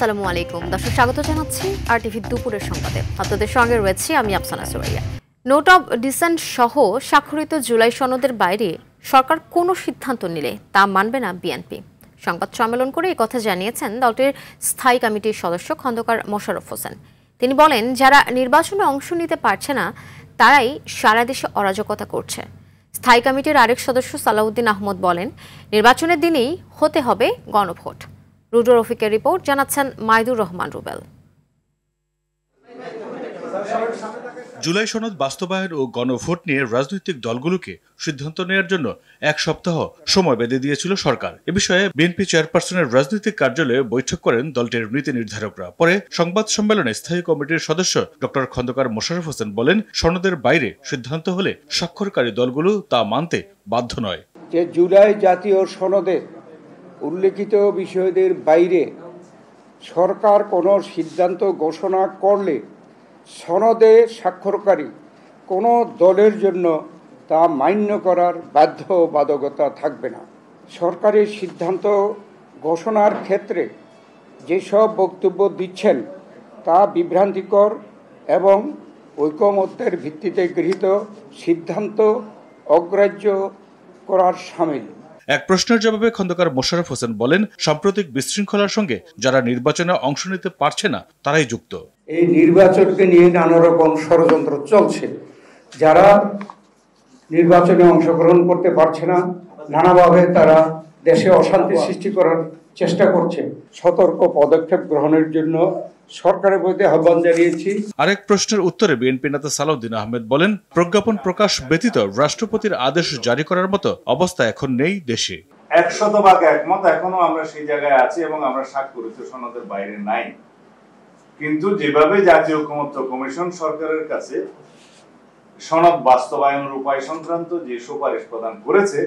আসসালামু আলাইকুম দর্শক, স্বাগত জানাচ্ছি RTV দুপুরের সংবাদে। আপনাদের সঙ্গে রয়েছে আমি Afsana Suraiya. Note of dissent সহ স্বাক্ষরিত জুলাই সনদের বাইরে সরকার কোনো সিদ্ধান্ত নিলে তা মানবে না বিএনপি। সংবাদ সম্মেলন করে এই কথা জানিয়েছেন দলটির স্থায়ী কমিটির সদস্য খন্দকার মোশাররফ হোসেন। তিনি বলেন, যারা নির্বাচনে অংশ নিতে পারছে না তারাই সারা দেশে অরাজকতা করছে। স্থায়ী কমিটির আরেক সদস্য সালাউদ্দিন আহমদ বলেন, নির্বাচনের দিনেই হতে হবে গণভোট। রুডো রফিকের রিপোর্ট, জানাচ্ছেন মাইদুর রহমান রুবেল। জুলাই সনদ বাস্তবায়ন ও গণভোট নিয়ে রাজনৈতিক দলগুলোকে সিদ্ধান্ত নেওয়ার জন্য এক সপ্তাহ সময় বেঁধে দিয়েছিল সরকার। এ বিষয়ে বিএনপি চেয়ারপারসনের রাজনৈতিক কার্যালয়ে বৈঠক করেন দলটির নীতি নির্ধারকরা। পরে সংবাদ সম্মেলনে স্থায়ী কমিটির সদস্য ডক্টর খন্দকার মোশাররফ হোসেন বলেন, সনদের বাইরে সিদ্ধান্ত হলে স্বাক্ষরকারী দলগুলো তা মানতে বাধ্য নয়। যে জুলাই জাতীয় সনদে উল্লেখিত বিষয়দের বাইরে সরকার কোনো সিদ্ধান্ত ঘোষণা করলে সনদে স্বাক্ষরকারী কোনো দলের জন্য তা মান্য করার বাধ্যবাধকতা থাকবে না। সরকারের সিদ্ধান্ত ঘোষণার ক্ষেত্রে যেসব বক্তব্য দিচ্ছেন তা বিভ্রান্তিকর এবং ঐকমত্যের ভিত্তিতে গৃহীত সিদ্ধান্ত অগ্রাহ্য করার শামিল। এক প্রশ্নের জবাবে খন্দকার মোশাররফ হোসেন বলেন, সাম্প্রতিক বিশৃঙ্খলার সঙ্গে যারা নির্বাচনে অংশ নিতে পারছে না তারাই যুক্ত। এই নির্বাচনকে নিয়ে নানা রকম ষড়যন্ত্র চলছে। যারা নির্বাচনে অংশগ্রহণ করতে পারছে না, নানাভাবে তারা দেশে অশান্তি সৃষ্টি করার চেষ্টা করছে। সতর্ক পদক্ষেপ গ্রহণের জন্য সরকারের প্রতি আহ্বান জানিয়েছি। আরেক প্রশ্নের উত্তরে বিএনপি নেতা সালাউদ্দিন আহমেদ বলেন, প্রজ্ঞাপন প্রকাশ ব্যতীত রাষ্ট্রপতির আদেশ জারি করার মতো অবস্থা এখন নেই দেশে। 100% একমত, এখনো আমরা সেই জায়গায় আছি এবং আমরা স্বাক্ষরিত সনদের বাইরে নাই। কিন্তু যেভাবে জাতীয় ঐকমত্য কমিশন সরকারের কাছে সনদ বাস্তবায়নের উপায় সংক্রান্ত যে সুপারিশ প্রদান করেছে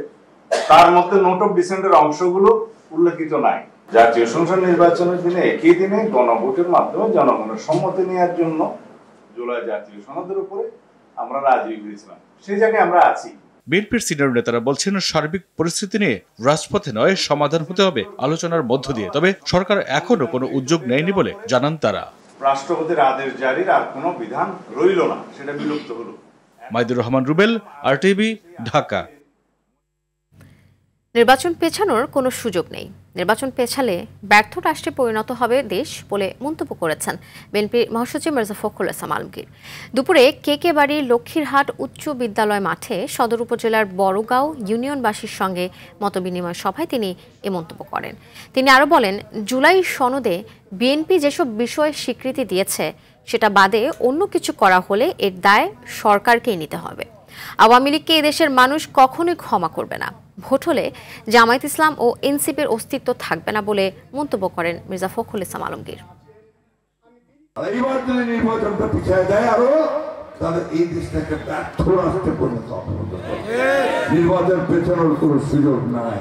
তার মধ্যে নোট অফ ডিসেন্টের অংশগুলো উল্লেখিত নাই। জাতীয় সংসদ নির্বাচনের দিনে একই দিনে গণভোটের মাধ্যমে জনগণের সম্মতি নেওয়ার জন্য জুলাই জাতীয় সনদের উপরে আমরা রাজি হয়েছিলাম, সেই জায়গায় আমরা আছি। বিএনপির সিনিয়র নেতারা বলছেন, সার্বিক পরিস্থিতি নিয়ে রাজপথে নয়, সমাধান হতে হবে আলোচনার মধ্য দিয়ে। তবে সরকার এখনো কোনো উদ্যোগ নেয়নি বলে জানান তারা। রাষ্ট্রপতির আদেশ জারির আর কোনো বিধান রইল না, সেটা বিলুপ্ত হলো। মাইদুর রহমান রুবেল, RTV, ঢাকা। নির্বাচন পেছানোর কোনো সুযোগ নেই। নির্বাচন পেছালে ব্যর্থ রাষ্ট্রে পরিণত হবে দেশ বলে মন্তব্য করেছেন বিএনপির মহাসচিব মির্জা ফখরুল ইসলাম আলমগীর। দুপুরে কেকে বাড়ি লক্ষ্মীরহাট উচ্চ বিদ্যালয় মাঠে সদর উপজেলার বড়গাঁও ইউনিয়নবাসীর সঙ্গে মতবিনিময় সভায় তিনি এ মন্তব্য করেন। তিনি আরও বলেন, জুলাই সনদে বিএনপি যেসব বিষয়ে স্বীকৃতি দিয়েছে সেটা বাদে অন্য কিছু করা হলে এর দায় সরকারকেই নিতে হবে। আওয়ামী লীগকে এদেশের মানুষ কখনোই ক্ষমা করবে না। ভোট হলে জামায়াত ইসলাম ও এনসিপির অস্তিত্ব থাকবে না বলে মন্তব্য করেন মির্জা ফখরুল ইসলাম আলমগীর। নির্বাচন পেছানোর কোনো সুযোগ নাই।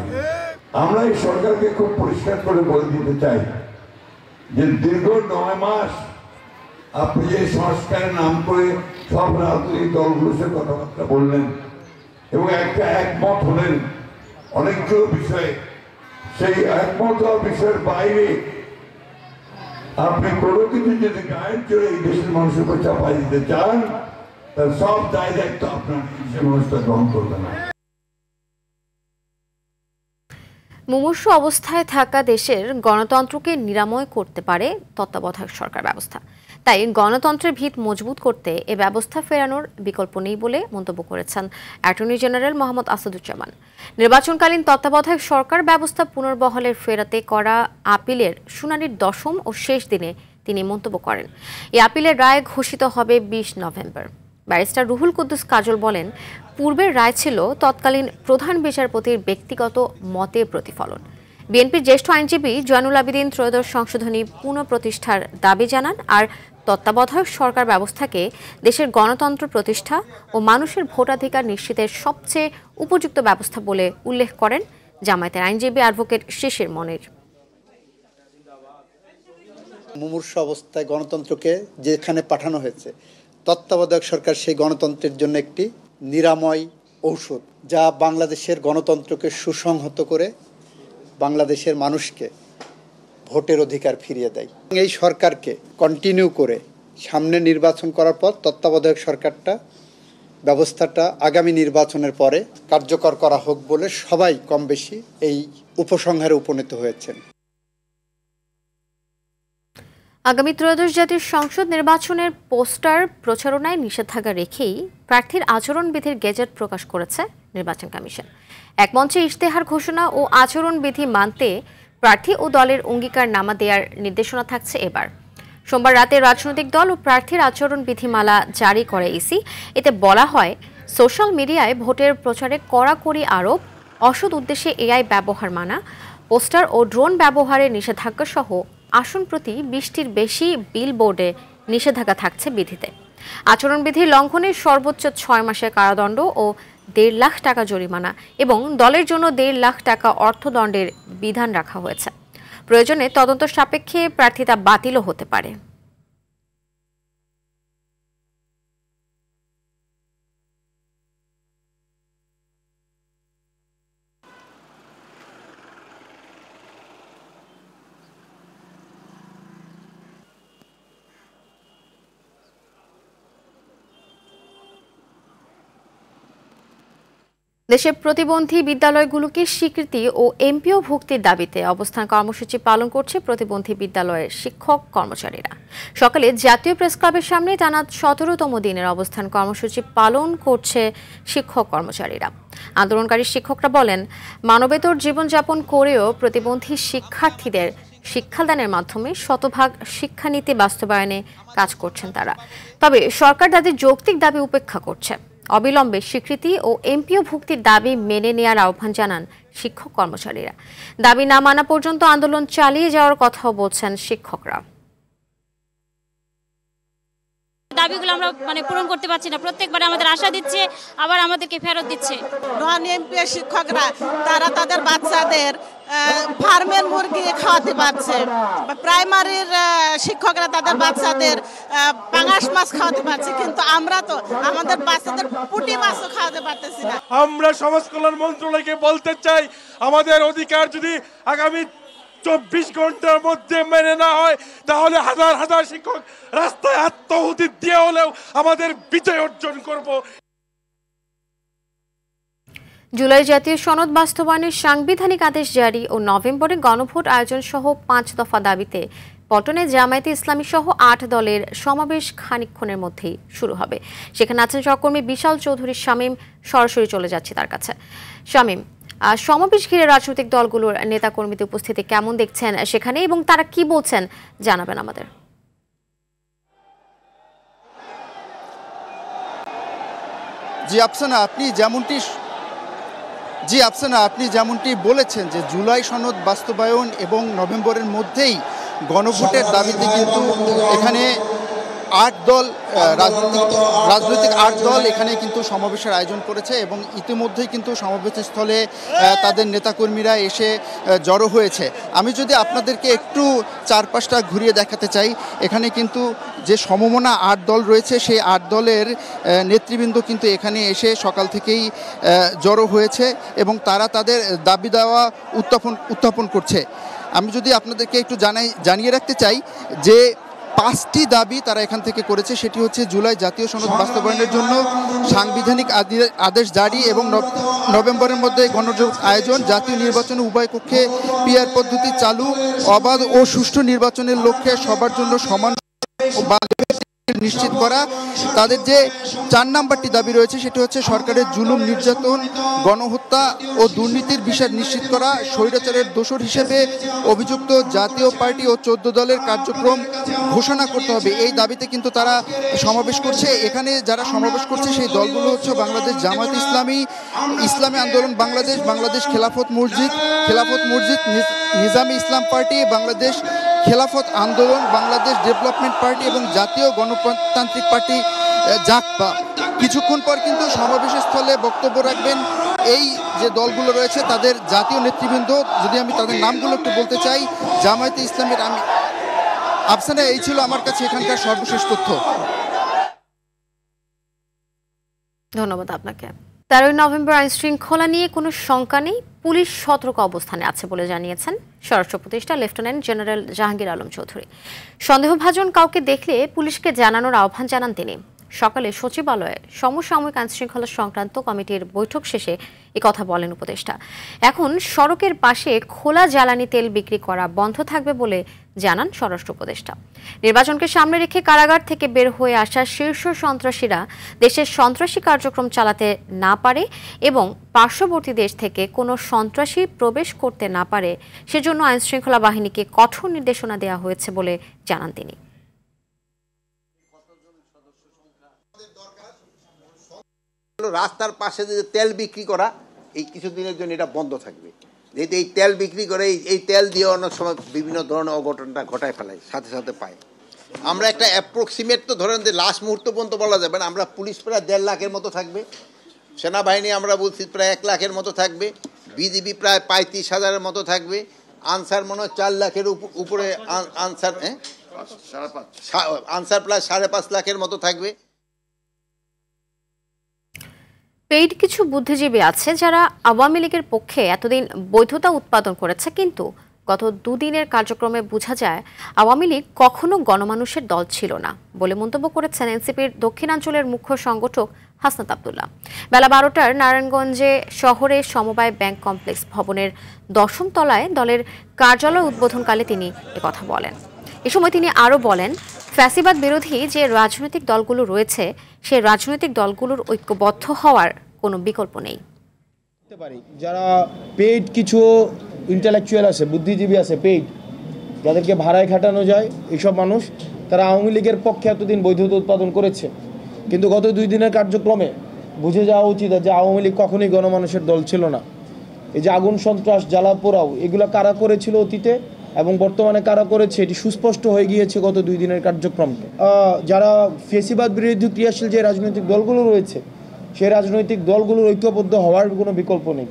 আমরা এই সরকারকে খুব পরিষ্কার করে বলে দিতে চাই যে দীর্ঘ 9 মাস আপনি যে সংস্কারের নাম করে সব রাজনৈতিক দলগুলোর সাথে কথাবার্তা বললেন এবং একটা একমত হলেন অনেকগুলো বিষয়ে, সেই একমত হওয়ার বিষয়ের বাইরে আপনি কোনো কিছু যদি গায়ের জোরে এই দেশের মানুষের উপর চাপাই দিতে চান, তার সব দায় দায়িত্ব আপনার দেশের মানুষটা গ্রহণ করবে না। মুমূর্ষু অবস্থায় থাকা দেশের গণতন্ত্রকে নিরাময় করতে পারে তত্ত্বাবধায়ক সরকার ব্যবস্থা। তাই গণতন্ত্রের ভিত মজবুত করতে এ ব্যবস্থা ফেরানোর বিকল্প নেই বলে মন্তব্য করেছেন অ্যাটর্নি জেনারেল মোহাম্মদ আসাদুজ্জামান। নির্বাচনকালীন তত্ত্বাবধায়ক সরকার ব্যবস্থা পুনর্বহালের ফেরাতে করা আপিলের শুনানির 10ম ও শেষ দিনে তিনি মন্তব্য করেন, এই আপিলের রায় ঘোষিত হবে 20 নভেম্বর। ব্যারিস্টার রুহুল কুদ্দুস কাজল বলেন, পূর্বের রায় ছিল তৎকালীন প্রধান বিচারপতির ব্যক্তিগত মতের প্রতিফলন। বিএনপির জ্যেষ্ঠ আইনজীবী জয়নুল আবেদিন ত্রয়োদশ সংশোধনী পুনঃপ্রতিষ্ঠার দাবি জানান আর তত্ত্বাবধায়ক সরকার ব্যবস্থাকে দেশের গণতন্ত্র প্রতিষ্ঠা ও মানুষের ভোটাধিকার নিশ্চিতের সবচেয়ে উপযুক্ত ব্যবস্থা বলে উল্লেখ করেন জামায়াতের আইনজীবী অ্যাডভোকেট শিশির মনির। মুমূর্ষু অবস্থায় গণতন্ত্রকে যেখানে পাঠানো হয়েছে, তত্ত্বাবধায়ক সরকার সেই গণতন্ত্রের জন্য একটি নিরাময় ঔষধ, যা বাংলাদেশের গণতন্ত্রকে সুসংহত করে বাংলাদেশের মানুষকে ভোটের অধিকার ফিরিয়ে দেয়। এই সরকারকে কন্টিনিউ করে সামনে নির্বাচন করার পর তত্ত্বাবধায়ক সরকারটা ব্যবস্থাটা আগামী নির্বাচনের পরে কার্যকর করা হোক বলে সবাই কম বেশি এই উপসংহারে উপনীত হয়েছেন। আগামী ত্রয়োদশ জাতীয় সংসদ নির্বাচনের পোস্টার প্রচারণায় নিষেধাজ্ঞা রেখেই প্রার্থীর আচরণবিধির গেজেট প্রকাশ করেছে নির্বাচন কমিশন। এক মঞ্চে ইশতেহার ঘোষণা ও আচরণবিধি মানতে প্রার্থী ও দলের অঙ্গীকারনামা দেওয়ার নির্দেশনা থাকছে এবার। সোমবার রাতে রাজনৈতিক দল ও প্রার্থীর আচরণ বিধিমালা জারি করে ইসি। এতে বলা হয়, সোশ্যাল মিডিয়ায় ভোটের প্রচারে কড়াকড়ি আরোপ, অসৎ উদ্দেশ্যে এআই ব্যবহার মানা, পোস্টার ও ড্রোন ব্যবহারের নিষেধাজ্ঞা সহ আসন প্রতি 20টির বেশি বিলবোর্ডে নিষেধাজ্ঞা থাকছে বিধিতে। আচরণবিধি লঙ্ঘনে সর্বোচ্চ 6 মাসের কারাদণ্ড ও 1.5 লাখ টাকা জরিমানা এবং দলের জন্য 1.5 লাখ টাকা অর্থদণ্ডের বিধান রাখা হয়েছে। প্রয়োজনে তদন্ত সাপেক্ষে প্রার্থিতা বাতিলও হতে পারে। দেশের প্রতিবন্ধী বিদ্যালয়গুলোকে স্বীকৃতি ও এমপিও ভুক্তির দাবিতে অবস্থান কর্মসূচি পালন করছে প্রতিবন্ধী বিদ্যালয়ের শিক্ষক কর্মচারীরা। সকালে জাতীয় প্রেস ক্লাবের সামনে টানা 17তম দিনের অবস্থান কর্মসূচি পালন করছে শিক্ষক কর্মচারীরা। আন্দোলনকারী শিক্ষকরা বলেন, মানবেতর জীবনযাপন করেও প্রতিবন্ধী শিক্ষার্থীদের শিক্ষাদানের মাধ্যমে শতভাগ শিক্ষানীতি বাস্তবায়নে কাজ করছেন তারা। তবে সরকার তাদের যৌক্তিক দাবি উপেক্ষা করছে। অবিলম্বে স্বীকৃতি ও এমপিও ভুক্তির দাবি মেনে নেওয়ার আহ্বান জানান শিক্ষক কর্মচারীরা। দাবি না মানা পর্যন্ত আন্দোলন চালিয়ে যাওয়ার কথাও বলছেন শিক্ষকরা। দাবিগুলো আমরা পূরণ করতে পারছি না, প্রত্যেকবারে আমাদের আশা দিচ্ছে, আবার আমাদেরকে ফেরত দিচ্ছে। নন এমপিও শিক্ষকরা তারা তাদের বাচ্চাদের ফার্মের মুরগি খাওয়াতে পারছে, প্রাইমারির শিক্ষকরা তাদের বাচ্চাদের পাঙাশ মাছ খাওয়াতে পারছে, কিন্তু আমরা তো আমাদের বাচ্চাদের পুঁটি মাছও খাওয়াতে পারতেছি না। আমরা সমাজ কল্যাণ মন্ত্রণালয়কে বলতে চাই, আমাদের অধিকার যদি আগামী 24 ঘন্টার মধ্যে মেনে না হয়, তাহলে হাজার হাজার শিক্ষক রাস্তায় আত্মাহুতি দিয়ে হলেও আমাদের বিজয় অর্জন করব। জুলাই জাতীয় সনদ বাস্তবায়নের সাংবিধানিক আদেশ জারি ও নভেম্বরে গণভোট আয়োজন সহ 5 দফা দাবিতে পল্টনে জামায়াতে ইসলামী সহ 8 দলের সমাবেশ খানিকক্ষণের মধ্যেই শুরু হবে। সেখানে আছেন সহকর্মী বিশাল চৌধুরী শামীম। সরাসরি চলে যাচ্ছে তার কাছে। শামীম, সমাবেশ ঘিরে রাজনৈতিক দলগুলোর নেতাকর্মীদের উপস্থিতি কেমন দেখছেন সেখানে, এবং তারা কি বলছেন জানাবেন আমাদের। জি আফসানা, আপনি যেমনটি বলেছেন যে জুলাই সনদ বাস্তবায়ন এবং নভেম্বরের মধ্যেই গণভোটের দাবিতে কিন্তু এখানে 8 দল রাজনৈতিক 8 দল এখানে কিন্তু সমাবেশের আয়োজন করেছে এবং ইতিমধ্যেই কিন্তু সমাবেশের স্থলে তাদের নেতাকর্মীরা এসে জড়ো হয়েছে। আমি যদি আপনাদেরকে একটু চারপাশটা ঘুরিয়ে দেখাতে চাই, এখানে কিন্তু যে সমমনা 8 দল রয়েছে সেই 8 দলের নেতৃবৃন্দ কিন্তু এখানে এসে সকাল থেকেই জড়ো হয়েছে এবং তারা তাদের দাবি দেওয়া উত্থাপন করছে। আমি যদি আপনাদেরকে একটু জানিয়ে রাখতে চাই যে 5টি দাবি তারা এখান থেকে করেছে। সেটি হচ্ছে জুলাই জাতীয় সনদ বাস্তবায়নের জন্য সাংবিধানিক আদেশ জারি এবং নভেম্বরের মধ্যে গণভোট আয়োজন, জাতীয় নির্বাচনে উভয় কক্ষে পিআর পদ্ধতি চালু, অবাধ ও সুষ্ঠু নির্বাচনের লক্ষ্যে সবার জন্য সমান নিশ্চিত করা। তাদের যে 4 নম্বরটি দাবি রয়েছে সেটি হচ্ছে সরকারের জুলুম, নির্যাতন, গণহত্যা ও দুর্নীতির বিষয় নিশ্চিত করা, স্বৈরাচারের দোষর হিসেবে অভিযুক্ত জাতীয় পার্টি ও 14 দলের কার্যক্রম ঘোষণা করতে হবে। এই দাবিতে কিন্তু তারা সমাবেশ করছে। এখানে যারা সমাবেশ করছে সেই দলগুলো হচ্ছে বাংলাদেশ জামায়াত ইসলামী, ইসলামী আন্দোলন বাংলাদেশ, বাংলাদেশ খেলাফত মসজিদ, নিজামী ইসলাম পার্টি, বাংলাদেশ খেলাফত আন্দোলন, বাংলাদেশ ডেভেলপমেন্ট পার্টি এবং জাতীয় গণতান্ত্রিক পার্টি জাকপা। কিছুক্ষণ পর কিন্তু সমাবেশের স্থলে বক্তব্য রাখবেন এই যে দলগুলো রয়েছে তাদের জাতীয় নেতৃবৃন্দ। যদি আমি তাদের নামগুলো একটু বলতে চাই, জামায়াতে ইসলামের আফসানা, এই ছিল আমার কাছে এখানকার সর্বশেষ তথ্য। ধন্যবাদ আপনাকে। 13 নভেম্বর আইন শৃঙ্খলা নিয়ে কোনো শঙ্কা নেই, পুলিশ সতর্ক অবস্থানে আছে বলে জানিয়েছেন স্বরাষ্ট্র উপদেষ্টা লেফটেন্যান্ট জেনারেল জাহাঙ্গীর আলম চৌধুরী। সন্দেহভাজন কাউকে দেখলে পুলিশকে জানানোর আহ্বান জানান তিনি। সকালে সচিবালয়ে সমসাময়িক আইনশৃঙ্খলা সংক্রান্ত কমিটির বৈঠক শেষে কথা বলেন উপদেষ্টা। এখন সড়কের পাশে খোলা জ্বালানি তেল বিক্রি করা বন্ধ থাকবে বলে জানান স্বরাষ্ট্র উপদেষ্টা। নির্বাচনকে সামনে রেখে কারাগার থেকে বের হয়ে আসা শীর্ষ সন্ত্রাসীরা দেশের সন্ত্রাসী কার্যক্রম চালাতে না পারে এবং পার্শ্ববর্তী দেশ থেকে কোনো সন্ত্রাসী প্রবেশ করতে না পারে সেজন্য আইনশৃঙ্খলা বাহিনীকে কঠোর নির্দেশনা দেওয়া হয়েছে বলে জানান তিনি। রাস্তার পাশে যে তেল বিক্রি করা এই কিছুদিনের জন্য এটা বন্ধ থাকবে। যেহেতু এই তেল বিক্রি করে এই তেল দিয়ে অনেক সময় বিভিন্ন ধরনের অঘটনটা ঘটায় ফেলায় সাথে সাথে পায়। আমরা একটা অ্যাপ্রক্সিমেট তো ধরেন যে লাস্ট মুহূর্ত পর্যন্ত বলা যাবে না। আমরা পুলিশ প্রায় 1.5 লাখের মতো থাকবে, সেনাবাহিনী আমরা বলছি প্রায় 1 লাখের মতো থাকবে, বিজিবি প্রায় 35,000-এর মতো থাকবে, আনসার মনে হয় 4 লাখের উপরে, আনসার আনসার প্রায় 5.5 লাখের মতো থাকবে। পেইড কিছু বুদ্ধিজীবী আছে যারা আওয়ামী লীগের পক্ষে এতদিন বৈধতা উৎপাদন করেছে, কিন্তু গত 2 দিনের কার্যক্রমে বোঝা যায় আওয়ামী লীগ কখনো গণমানুষের দল ছিল না বলে মন্তব্য করেছেন এনসিপির দক্ষিণাঞ্চলের মুখ্য সংগঠক হাসনাত আব্দুল্লাহ। বেলা 12টার নারায়ণগঞ্জে শহরে সমবায় ব্যাংক কমপ্লেক্স ভবনের 10ম তলায় দলের কার্যালয় উদ্বোধনকালে তিনি একথা বলেন। এ সময় তিনি আরও বলেন, ফ্যাসিবাদ বিরোধী যে রাজনৈতিক দলগুলো রয়েছে সেই রাজনৈতিক দলগুলোর ঐক্যবদ্ধ হওয়ার কোনো বিকল্প নেই। যারা পেইড কিছু ইন্টেলেকচুয়াল আছে, বুদ্ধিজীবী আছে পেইড, যাদেরকে ভাড়ায় খাটানো যায়, এইসব মানুষ তারা আওয়ামী লীগের পক্ষে এতদিন বৈধতা উৎপাদন করেছে, কিন্তু গত 2 দিনের কার্যক্রমে বুঝে যাওয়া উচিত যে আওয়ামী লীগ কখনোই গণমানুষের দল ছিল না। এই যে আগুন সন্ত্রাস জ্বালা পোড়াও এগুলো কারা করেছিল অতীতে এবং বর্তমানে কারা করেছে এটি সুস্পষ্ট হয়ে গিয়েছে গত 2 দিনের কার্যক্রম। যারা ফ্যাসিবাদ বিরোধী ক্রিয়াশীল যে রাজনৈতিক দলগুলো রয়েছে সেই রাজনৈতিক দলগুলোর ঐক্যবদ্ধ হওয়ার কোনো বিকল্প নেই।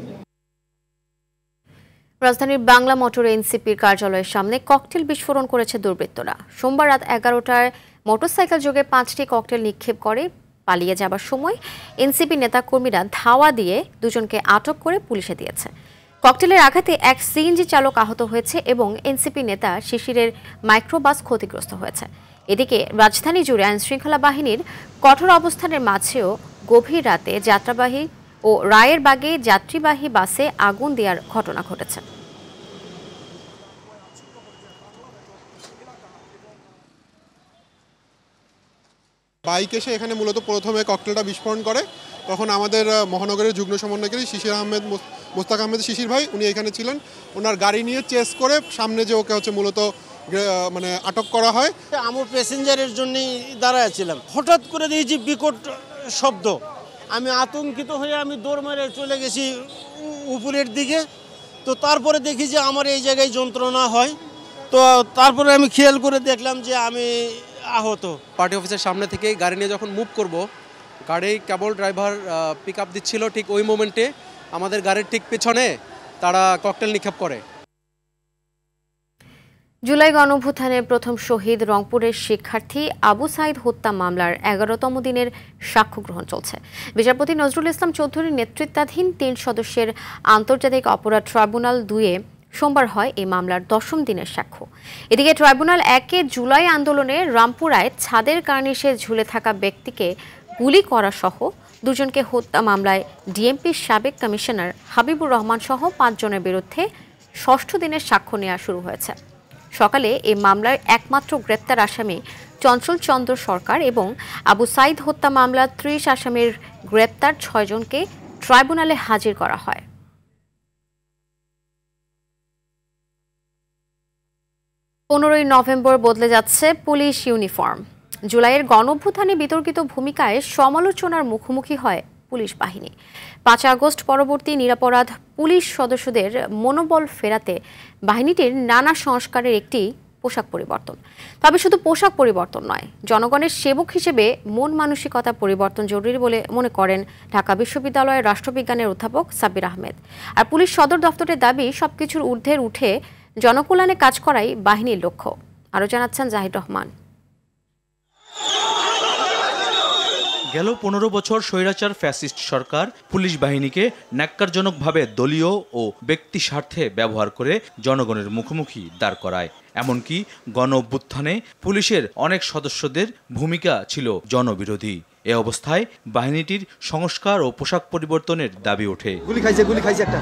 রাজধানীর বাংলা মোটরে এনসিপির কার্যালয়ের সামনে ককটেল বিস্ফোরণ করেছে দুর্বৃত্তরা। সোমবার রাত 11টায় মোটরসাইকেল যোগে 5টি ককটেল নিক্ষেপ করে পালিয়ে যাবার সময় এনসিপি নেতাকর্মীরা ধাওয়া দিয়ে 2 জনকে আটক করে পুলিশে দিয়েছে। ককটেলের আঘাতে এক সিএনজি চালক আহত হয়েছে এবং এনসিপি নেতা শিশিরের মাইক্রোবাস ক্ষতিগ্রস্ত হয়েছে। এদিকে রাজধানী জুড়ে আইনশৃঙ্খলা বাহিনীর কঠোর অবস্থানের মাঝেও গভীর রাতে যাত্রাবাহী ও রায়ের বাগে যাত্রীবাহী বাসে আগুন দেওয়ার ঘটনা ঘটেছে। বাইক এসে এখানে মূলত প্রথমে ককটেলটা বিস্ফোরণ করে, তখন আমাদের মহানগরের যুগ্ম সমন্বয়কারী মোস্তাক আহমেদ শিশির ভাই উনি এখানে ছিলেন, ওনার গাড়ি নিয়ে চেস করে সামনে যে ওকে হচ্ছে মূলত মানে আটক করা হয়। আমার প্যাসেঞ্জারের জন্যই দাঁড়াচ্ছিলাম, হঠাৎ করে দিয়েছি বিকট শব্দ, আমি আতঙ্কিত হয়ে আমি দৌড় মেরে চলে গেছি উপরের দিকে। তো তারপরে দেখি যে আমার এই জায়গায় যন্ত্রণা হয়, তো তারপরে আমি খেয়াল করে দেখলাম যে আমি আহত। পার্টি অফিসের সামনে থেকে গাড়ি নিয়ে যখন মুভ করব, গাড়ি কেবল ড্রাইভার পিক আপ দিচ্ছিল, ঠিক ওই মোমেন্টে আমাদের গাড়ির ঠিক পেছনে তারা ককটেল নিক্ষেপ করে। জুলাই গণঅভ্যুত্থানের প্রথম শহীদ রংপুরের শিক্ষার্থী আবু সাইদ হত্যা মামলার 11তম দিনের সাক্ষ্য গ্রহণ চলছে। বিচারপতি নজরুল ইসলাম চৌধুরীর নেতৃত্বাধীন 3 সদস্যের আন্তর্জাতিক অপরাধ ট্রাইব্যুনাল 2-এ সোমবার হয় এই মামলার 10ম দিনের সাক্ষ্য। এদিকে ট্রাইব্যুনাল 1-এ জুলাই আন্দোলনে রামপুরায় ছাদের কার্নিশে ঝুলে থাকা ব্যক্তিকে গুলি করা সহ 2 জনকে হত্যা মামলায় ডিএমপির সাবেক কমিশনার হাবিবুর রহমান সহ 5 জনের বিরুদ্ধে 6ষ্ঠ দিনের সাক্ষ্য নেওয়া শুরু হয়েছে। সকালে এই মামলার একমাত্র গ্রেপ্তার আসামি চঞ্চল চন্দ্র সরকার এবং আবু সাইদ হত্যা মামলার 30 আসামির গ্রেপ্তার 6 জনকে ট্রাইব্যুনালে হাজির করা হয়। 15ই নভেম্বর বদলে যাচ্ছে পুলিশ ইউনিফর্ম। জুলাইয়ের গণঅভ্যুত্থানে বিতর্কিত ভূমিকায় সমালোচনার মুখোমুখি হয় পুলিশ বাহিনী। 5 আগস্ট পরবর্তী নিরাপরাধ পুলিশ সদস্যদের মনোবল ফেরাতে বাহিনীটির নানা সংস্কারের একটি পোশাক পরিবর্তন। তবে শুধু পোশাক পরিবর্তন নয়, জনগণের সেবক হিসেবে মন মানসিকতা পরিবর্তন জরুরি বলে মনে করেন ঢাকা বিশ্ববিদ্যালয়ের রাষ্ট্রবিজ্ঞানের অধ্যাপক সাব্বির আহমেদ। আর পুলিশ সদর দপ্তরের দাবি সবকিছুর ঊর্ধ্বে উঠে জনকল্যাণে কাজ করাই বাহিনীর লক্ষ্য। আরও জানাচ্ছেন জাহিদ রহমান। গেল 15 বছর স্বৈরাচার ফ্যাসিস্ট সরকার পুলিশ বাহিনীকে ন্যাক্কারজনকভাবে দলীয় ও ব্যক্তি স্বার্থে ব্যবহার করে জনগণের মুখোমুখি দাঁড় করায়। এমনকি গণ অভ্যুত্থানে পুলিশের অনেক সদস্যদের ভূমিকা ছিল জনবিরোধী। এ অবস্থায় বাহিনীটির সংস্কার ও পোশাক পরিবর্তনের দাবি ওঠে। গুলি খাইছে একটা।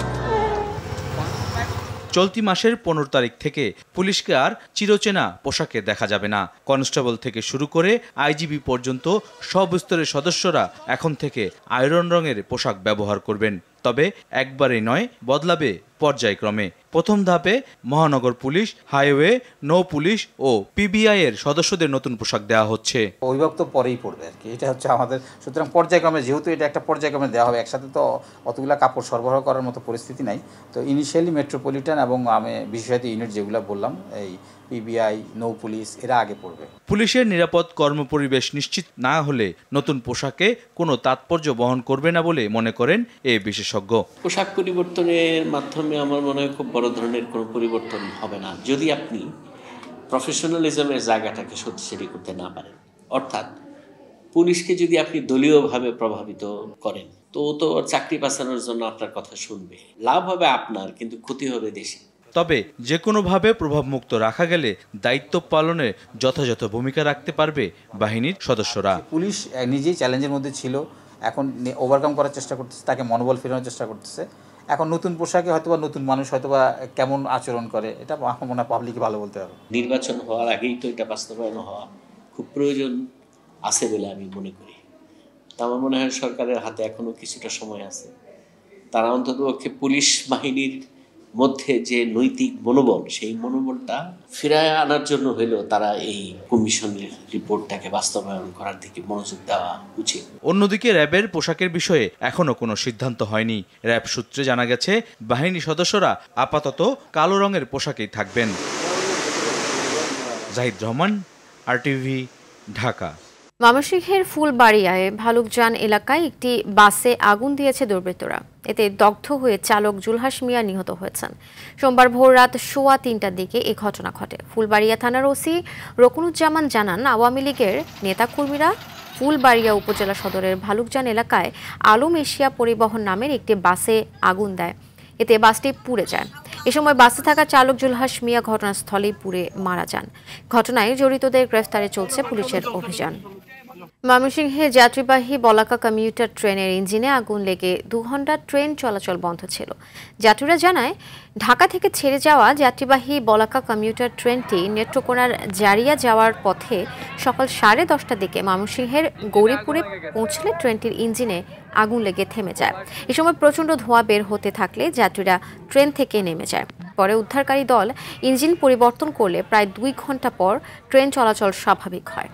চলতি মাসের 15 তারিখ থেকে পুলিশকে আর চিরচেনা পোশাকে দেখা যাবে না। কনস্টেবল থেকে শুরু করে আইজিবি পর্যন্ত সব স্তরের সদস্যরা এখন থেকে আয়রন রঙের পোশাক ব্যবহার করবেন। তবে একবারেই নয়, বদলাবে পর্যায়ক্রমে। প্রথম ধাপে মহানগর পুলিশ, হাইওয়ে, নৌ পুলিশ ও পিবিআই এর সদস্যদের নতুন পোশাক দেওয়া হচ্ছে। অভিভাবক তো পরেই পড়বে আর কি, এটা হচ্ছে আমাদের। সুতরাং পর্যায়ক্রমে, যেহেতু এটা একটা পর্যায়ক্রমে দেওয়া হবে, একসাথে তো অতগুলা কাপড় সরবরাহ করার মতো পরিস্থিতি নাই। তো ইনিশিয়ালি মেট্রোপলিটন এবং আমি বিশেষায়িত ইউনিট যেগুলো বললাম, এই পিবিআই, নৌ পুলিশ, এরা আগে পড়বে। পুলিশের নিরাপদ কর্মপরিবেশ নিশ্চিত না হলে নতুন পোশাকে কোনো তাৎপর্য বহন করবে না বলে মনে করেন এ বিশেষজ্ঞ। পোশাক পরিবর্তনের মাধ্যমে আমার মনে হয় খুব বড় ধরনের কোনো পরিবর্তন হবে না, যদি আপনি প্রফেশনালিজমের জায়গাটাকে শক্তিশালী করতে না পারেন। অর্থাৎ পুলিশকে যদি আপনি দলীয়ভাবে প্রভাবিত করেন, তো ও তো চাকরি বাঁচানোর জন্য আপনার কথা শুনবে। লাভ হবে আপনার, কিন্তু ক্ষতি হবে দেশে। তবে যে কোনোভাবে প্রভাবমুক্ত রাখা গেলে দায়িত্ব পালনে যথাযথ ভূমিকা রাখতে পারবে বাহিনীর সদস্যরা। পুলিশ নিজেই চ্যালেঞ্জের মধ্যে ছিল, এখন ওভারকাম করার চেষ্টা করতেছে, তাকে মনোবল ফেরানোর চেষ্টা করতেছে। এখন নতুন পোশাকে হয়তোবা নতুন মানুষ হয়তোবা কেমন আচরণ করে, এটা আমার মনে হয় পাবলিকই ভালো বলতে পারবে। নির্বাচন হওয়ার আগেই তো এটা বাস্তবায়ন হওয়া খুব প্রয়োজন আছে বলে আমি মনে করি। তা আমার মনে হয় সরকারের হাতে এখনো কিছুটা সময় আছে। তারা অন্ততপক্ষে পুলিশ বাহিনীর মধ্যে যে নৈতিক মনোবল, সেই মনোবলটা ফিরায় আনার জন্য হলেও তারা এই কমিশনের রিপোর্টটাকে বাস্তবায়ন করার দিকে মনোযোগ দেওয়া উচিত। অন্যদিকে র্যাবের পোশাকের বিষয়ে এখনো কোনো সিদ্ধান্ত হয়নি। র্যাব সূত্রে জানা গেছে, বাহিনী সদস্যরা আপাতত কালো রঙের পোশাকেই থাকবেন। জাহিদ রহমান, RTV, ঢাকা। ময়মনসিংহের ফুলবাড়িয়ায় ভালুকজান এলাকায় একটি বাসে আগুন দিয়েছে দুর্বৃত্তরা। এতে দগ্ধ হয়ে চালক জুলহাস মিয়া নিহত হয়েছেন। সোমবার ভোররাত 3:15টার দিকে এই ঘটনা ঘটে। ফুলবাড়িয়া থানার ওসি রকুনুজ্জামান জানান, আওয়ামী লীগের নেতাকর্মীরা ফুলবাড়িয়া উপজেলা সদরের ভালুকজান এলাকায় আলম এশিয়া পরিবহন নামের একটি বাসে আগুন দেয়। এতে বাসটি পুড়ে যায়। এ সময় বাসে থাকা চালক জুলহাস মিয়া ঘটনাস্থলেই পুড়ে মারা যান। ঘটনায় জড়িতদের গ্রেফতারে চলছে পুলিশের অভিযান। ময়মনসিংহে যাত্রীবাহী বলাকা কমিউটার ট্রেনের ইঞ্জিনে আগুন লেগে 2 ঘন্টা ট্রেন চলাচল বন্ধ ছিল। যাত্রীরা জানায়, ঢাকা থেকে ছেড়ে যাওয়া যাত্রীবাহী বলাকা কমিউটার ট্রেনটি নেত্রকোনার জারিয়া যাওয়ার পথে সকাল 10:30টার দিকে ময়মনসিংহের গৌরীপুরে পৌঁছলে ট্রেনটির ইঞ্জিনে আগুন লেগে থেমে যায়। এ সময় প্রচণ্ড ধোঁয়া বের হতে থাকলে যাত্রীরা ট্রেন থেকে নেমে যায়। পরে উদ্ধারকারী দল ইঞ্জিন পরিবর্তন করলে প্রায় 2 ঘন্টা পর ট্রেন চলাচল স্বাভাবিক হয়।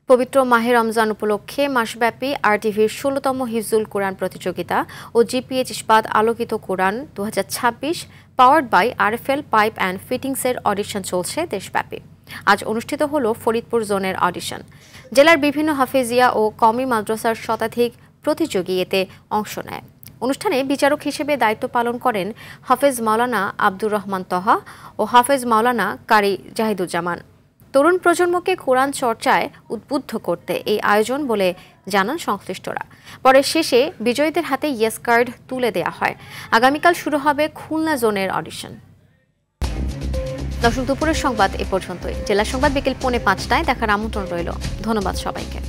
পবিত্র মাহে রমজান উপলক্ষে মাসব্যাপী RTVর 16তম হিফজুল কোরআন প্রতিযোগিতা ও GPH ইস্পাত আলোকিত কোরআন 2026 powered by RFL pipe and ফিটিংসের অডিশন চলছে দেশব্যাপী। আজ অনুষ্ঠিত হল ফরিদপুর জোনের অডিশন। জেলার বিভিন্ন হাফেজিয়া ও কওমি মাদ্রাসার শতাধিক প্রতিযোগী এতে অংশ নেয়। অনুষ্ঠানে বিচারক হিসেবে দায়িত্ব পালন করেন হাফেজ মাওলানা আব্দুর রহমান তহা ও হাফেজ মাওলানা কারি জাহিদুজ্জামান। তরুণ প্রজন্মকে কোরআন চর্চায় উদ্বুদ্ধ করতে এই আয়োজন বলে জানান সংশ্লিষ্টরা। পরে শেষে বিজয়ীদের হাতে ইয়েস কার্ড তুলে দেওয়া হয়। আগামীকাল শুরু হবে খুলনা জোনের অডিশন। দর্শক, দুপুরের সংবাদ এ পর্যন্তই। জেলা সংবাদ বিকেল 4:05টায় দেখার আমন্ত্রণ রইল। ধন্যবাদ সবাইকে।